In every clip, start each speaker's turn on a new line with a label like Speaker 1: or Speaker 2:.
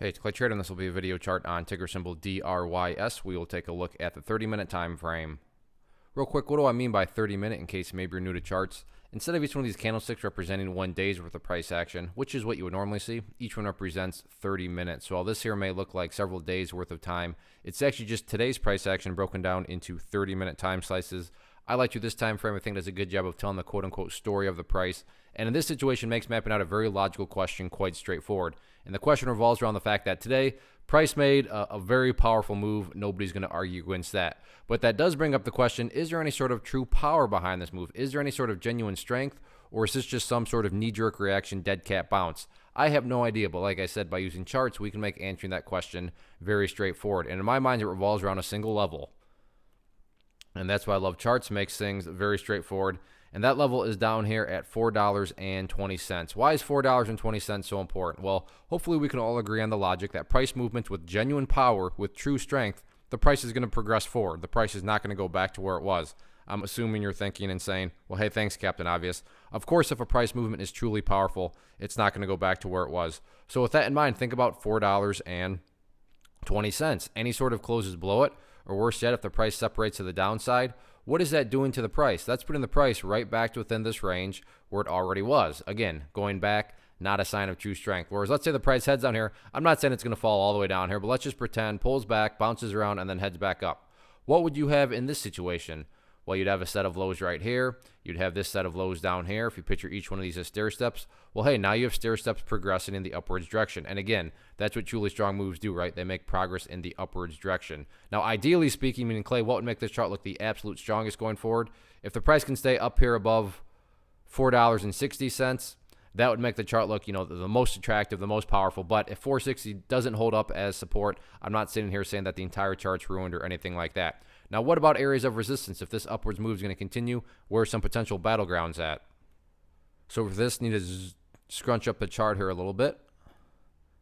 Speaker 1: Hey, it's Clay Trader, and this will be a video chart on ticker symbol DRYS. We will take a look at the 30-minute time frame. Real quick, what do I mean by 30-minute in case maybe you're new to charts? Instead of each one of these candlesticks representing 1 day's worth of price action, which is what you would normally see, each one represents 30 minutes. So while this here may look like several days worth of time, it's actually just today's price action broken down into 30-minute time slices. I like to this time frame. I think does a good job of telling the quote-unquote story of the price. And in this situation, makes mapping out a very logical question quite straightforward. And the question revolves around the fact that today, price made a very powerful move. Nobody's going to argue against that. But that does bring up the question, is there any sort of true power behind this move? Is there any sort of genuine strength? Or is this just some sort of knee-jerk reaction, dead cat bounce? I have no idea, but like I said, by using charts, we can make answering that question very straightforward. And in my mind, it revolves around a single level. And that's why I love charts. Makes things very straightforward. And that level is down here at $4.20. Why is $4.20 so important? Well, hopefully we can all agree on the logic that price movements with genuine power, with true strength, the price is going to progress forward. The price is not going to go back to where it was. I'm assuming you're thinking and saying, well, hey, thanks, Captain Obvious. Of course, if a price movement is truly powerful, it's not going to go back to where it was. So with that in mind, think about $4.20. Any sort of closes below it, or worse yet, if the price separates to the downside, what is that doing to the price? That's putting the price right back to within this range where it already was. Again, going back, not a sign of true strength. Whereas let's say the price heads down here. I'm not saying it's going to fall all the way down here, but let's just pretend pulls back, bounces around, and then heads back up. What would you have in this situation? Well, you'd have a set of lows right here. You'd have this set of lows down here. If you picture each one of these as stair steps, well, hey, now you have stair steps progressing in the upwards direction. And again, that's what truly strong moves do, right? They make progress in the upwards direction. Now, ideally speaking, meaning Clay, what would make this chart look the absolute strongest going forward? If the price can stay up here above $4.60, that would make the chart look, the most attractive, the most powerful. But if 460 doesn't hold up as support, I'm not sitting here saying that the entire chart's ruined or anything like that. Now, what about areas of resistance? If this upwards move is going to continue, where are some potential battlegrounds at? So for this, need to scrunch up the chart here a little bit,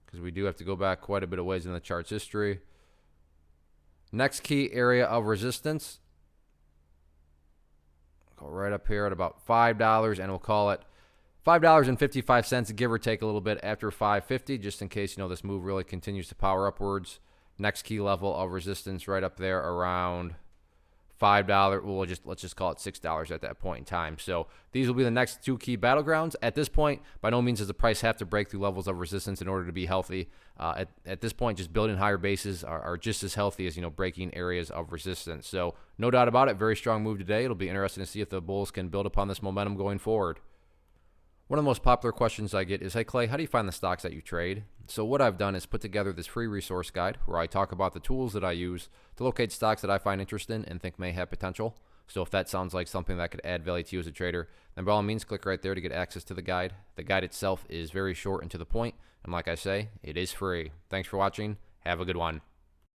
Speaker 1: because we do have to go back quite a bit of ways in the chart's history. Next key area of resistance, go right up here at about $5, and we'll call it $5.55, give or take a little bit after $5.50, just in case this move really continues to power upwards. Next key level of resistance right up there around $5. Well, let's just call it $6 at that point in time. So these will be the next two key battlegrounds. At this point, by no means does the price have to break through levels of resistance in order to be healthy. At this point, just building higher bases are just as healthy as breaking areas of resistance. So no doubt about it, very strong move today. It'll be interesting to see if the bulls can build upon this momentum going forward. One of the most popular questions I get is, hey, Clay, how do you find the stocks that you trade? So what I've done is put together this free resource guide where I talk about the tools that I use to locate stocks that I find interesting and think may have potential. So if that sounds like something that could add value to you as a trader, then by all means, click right there to get access to the guide. The guide itself is very short and to the point, and like I say, it is free. Thanks for watching. Have a good one.